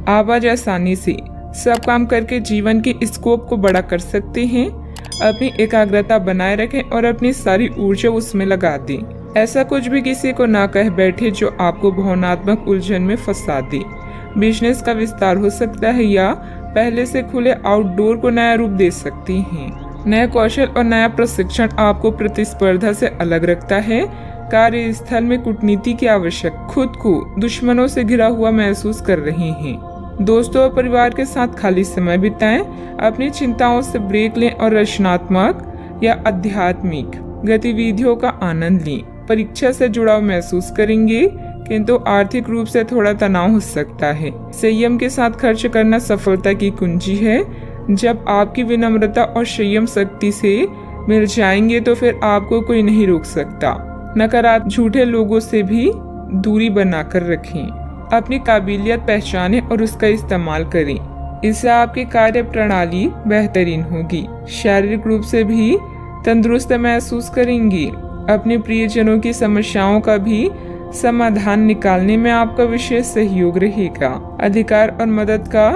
आप आज आसानी से सब काम करके जीवन के स्कोप को बड़ा कर सकते हैं। अपनी एकाग्रता बनाए रखें और अपनी सारी ऊर्जा उसमें लगा दें। ऐसा कुछ भी किसी को ना कह बैठे जो आपको भावनात्मक उलझन में फंसा दे। बिजनेस का विस्तार हो सकता है या पहले से खुले आउटडोर को नया रूप दे सकती हैं। नया कौशल और नया प्रशिक्षण आपको प्रतिस्पर्धा से अलग रखता है। कार्यस्थल में कूटनीति की आवश्यक, खुद को दुश्मनों से घिरा हुआ महसूस कर रहे हैं। दोस्तों और परिवार के साथ खाली समय बिताएं। अपनी चिंताओं से ब्रेक लें और रचनात्मक या आध्यात्मिक गतिविधियों का आनंद लें। परीक्षा से जुड़ाव महसूस करेंगे किंतु आर्थिक रूप से थोड़ा तनाव हो सकता है। संयम के साथ खर्च करना सफलता की कुंजी है। जब आपकी विनम्रता और संयम शक्ति से मिल जाएंगे तो फिर आपको कोई नहीं रोक सकता। नकारात्मक झूठे लोगों से भी दूरी बनाकर रखें। अपनी काबिलियत पहचानें और उसका इस्तेमाल करें। इससे आपकी कार्य प्रणाली बेहतरीन होगी। शारीरिक रूप से भी तंदुरुस्त महसूस करेंगी। अपने प्रियजनों की समस्याओं का भी समाधान निकालने में आपका विशेष सहयोग रहेगा। अधिकार और मदद का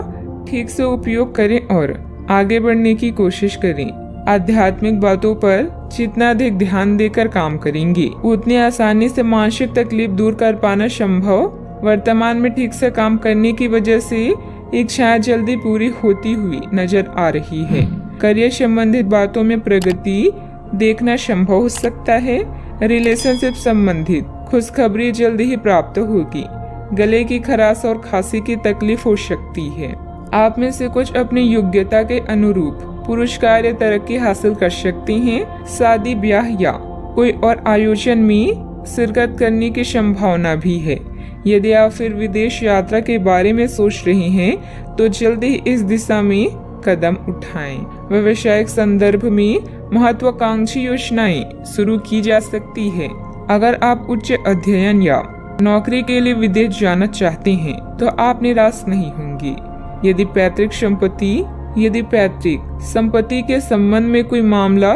ठीक से उपयोग करें और आगे बढ़ने की कोशिश करें। आध्यात्मिक बातों पर जितना अधिक ध्यान देकर काम करेंगे उतनी आसानी से मानसिक तकलीफ दूर कर पाना संभव। वर्तमान में ठीक से काम करने की वजह से इच्छाएं जल्दी पूरी होती हुई नजर आ रही है। करियर संबंधित बातों में प्रगति देखना संभव हो सकता है। रिलेशनशिप संबंधित खुशखबरी जल्दी ही प्राप्त होगी। गले की खराश और खांसी की तकलीफ हो सकती है। आप में से कुछ अपनी योग्यता के अनुरूप पुरस्कार या तरक्की हासिल कर सकते हैं। शादी ब्याह या कोई और आयोजन में शिरकत करने की संभावना भी है। यदि आप फिर विदेश यात्रा के बारे में सोच रहे हैं तो जल्दी ही इस दिशा में कदम उठाएं। व्यावसायिक संदर्भ में महत्वाकांक्षी योजनाएं शुरू की जा सकती है। अगर आप उच्च अध्ययन या नौकरी के लिए विदेश जाना चाहते हैं तो आप निराश नहीं होंगे। यदि पैतृक संपत्ति के संबंध में कोई मामला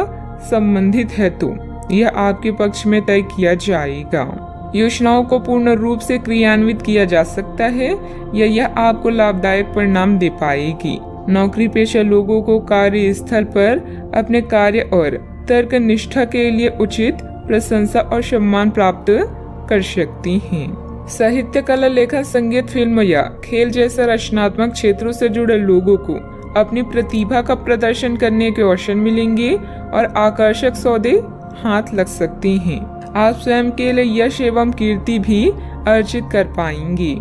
संबंधित है तो यह आपके पक्ष में तय किया जाएगा। योजनाओं को पूर्ण रूप से क्रियान्वित किया जा सकता है या यह आपको लाभदायक परिणाम दे पाएगी। नौकरी पेशा लोगों को कार्यस्थल पर अपने कार्य और तर्क निष्ठा के लिए उचित प्रशंसा और सम्मान प्राप्त कर सकती हैं। साहित्य, कला, लेखन, संगीत, फिल्म या खेल जैसे रचनात्मक क्षेत्रों से जुड़े लोगों को अपनी प्रतिभा का प्रदर्शन करने के अवसर मिलेंगे और आकर्षक सौदे हाथ लग सकती हैं। आप स्वयं के लिए यश एवं कीर्ति भी अर्जित कर पाएंगे।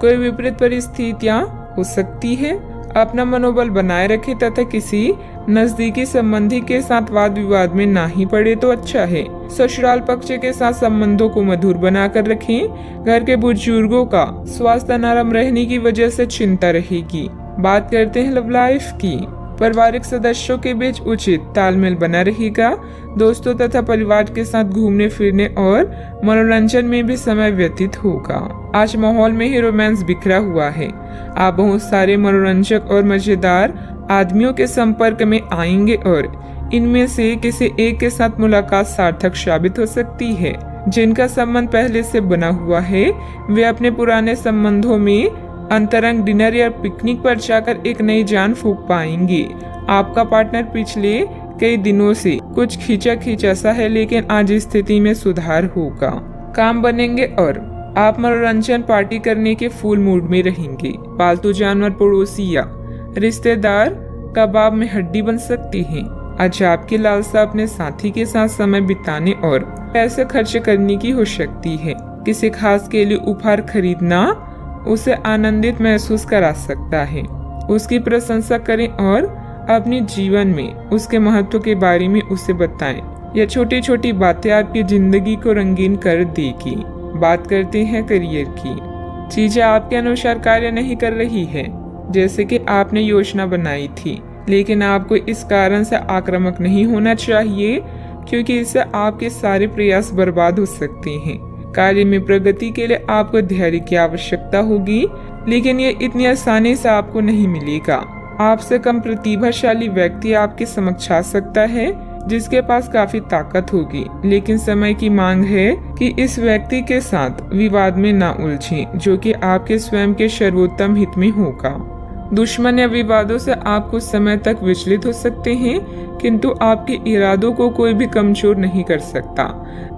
कोई विपरीत परिस्थितियां हो सकती है। अपना मनोबल बनाए रखें तथा किसी नजदीकी संबंधी के साथ वाद विवाद में ना ही पड़े तो अच्छा है। ससुराल पक्ष के साथ संबंधों को मधुर बनाकर रखें। घर के बुजुर्गों का स्वास्थ्य नरम रहने की वजह से चिंता रहेगी। बात करते हैं लव लाइफ की। पारिवारिक सदस्यों के बीच उचित तालमेल बना रहेगा। दोस्तों तथा परिवार के साथ घूमने फिरने और मनोरंजन में भी समय व्यतीत होगा। आज माहौल में ही रोमांस बिखरा हुआ है। आप बहुत सारे मनोरंजक और मजेदार आदमियों के संपर्क में आएंगे और इनमें से किसी एक के साथ मुलाकात सार्थक साबित हो सकती है। जिनका संबंध पहले से बना हुआ है वे अपने पुराने संबंधों में अंतरंग डिनर या पिकनिक पर जाकर एक नई जान फूंक पाएंगे। आपका पार्टनर पिछले कई दिनों से कुछ खींचा सा है लेकिन आज स्थिति में सुधार होगा। काम बनेंगे और आप मनोरंजन पार्टी करने के फुल मूड में रहेंगे। पालतू जानवर, पड़ोसी या रिश्तेदार कबाब में हड्डी बन सकती हैं। आज आपकी लालसा अपने साथी के साथ समय बिताने और पैसे खर्च करने की हो सकती है। किसी खास के लिए उपहार खरीदना उसे आनंदित महसूस करा सकता है। उसकी प्रशंसा करें और अपने जीवन में उसके महत्व के बारे में उसे बताएं। यह छोटी छोटी बातें आपकी जिंदगी को रंगीन कर देगी। बात करते हैं करियर की। चीजें आपके अनुसार कार्य नहीं कर रही है जैसे कि आपने योजना बनाई थी, लेकिन आपको इस कारण से आक्रामक नहीं होना चाहिए क्योंकि इससे आपके सारे प्रयास बर्बाद हो सकते हैं। कार्य में प्रगति के लिए आपको धैर्य की आवश्यकता होगी, लेकिन ये इतनी आसानी से आपको नहीं मिलेगा। आपसे कम प्रतिभाशाली व्यक्ति आपके समक्ष आ सकता है। जिसके पास काफी ताकत होगी, लेकिन समय की मांग है कि इस व्यक्ति के साथ विवाद में ना उलझें, जो कि आपके स्वयं के सर्वोत्तम हित में होगा। दुश्मन या विवादों से आप कुछ समय तक विचलित हो सकते हैं, किंतु आपके इरादों को कोई भी कमजोर नहीं कर सकता।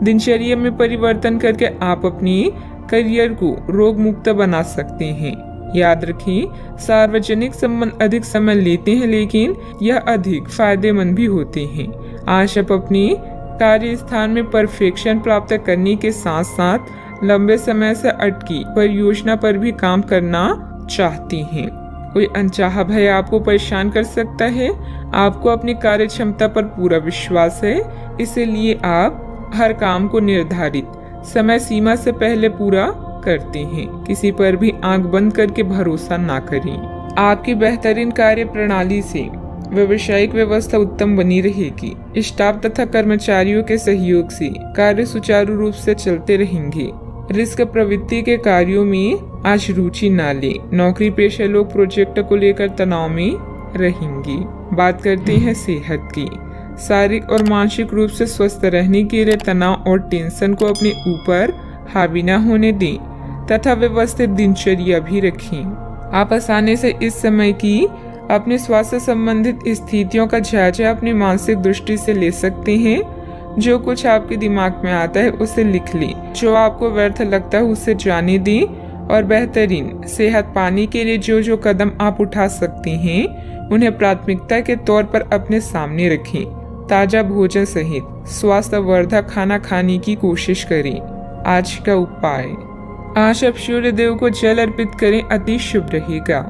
दिनचर्या में परिवर्तन करके आप अपनी करियर को रोग मुक्त बना सकते हैं। याद रखें, सार्वजनिक संबंध अधिक समय लेते हैं, लेकिन यह अधिक फायदेमंद भी होते हैं। आज आप अपनी कार्य स्थान में परफेक्शन प्राप्त करने के साथ साथ लंबे समय से अटकी परियोजना पर भी काम करना चाहती हैं। कोई अनचाहा भय आपको परेशान कर सकता है। आपको अपनी कार्य क्षमता पर पूरा विश्वास है, इसलिए आप हर काम को निर्धारित समय सीमा से पहले पूरा करते हैं। किसी पर भी आंख बंद करके भरोसा ना करें। आपकी बेहतरीन कार्य प्रणाली से व्यावसायिक व्यवस्था उत्तम बनी रहेगी। स्टाफ तथा कर्मचारियों के सहयोग से कार्य सुचारू रूप से चलते रहेंगे। रिस्क प्रवृत्ति के कार्यों में आज रुचि ना ले। नौकरी पेशा लोग प्रोजेक्ट को लेकर तनाव में रहेंगे। बात करते हैं सेहत की। शारीरिक और मानसिक रूप से स्वस्थ रहने के लिए तनाव और टेंशन को अपने ऊपर हावी न होने दें तथा व्यवस्थित दिनचर्या भी रखें। आप आसानी से इस समय की अपने स्वास्थ्य संबंधित स्थितियों का जायजा अपनी मानसिक दृष्टि से ले सकते हैं। जो कुछ आपके दिमाग में आता है उसे लिख लें। जो आपको व्यर्थ लगता है उसे जाने दें और बेहतरीन सेहत पाने के लिए जो जो कदम आप उठा सकते हैं उन्हें प्राथमिकता के तौर पर अपने सामने रखें। ताजा भोजन सहित स्वास्थ्यवर्धक खाना खाने की कोशिश करें। आज का उपाय, आज आप सूर्य देव को जल अर्पित करें, अति शुभ रहेगा।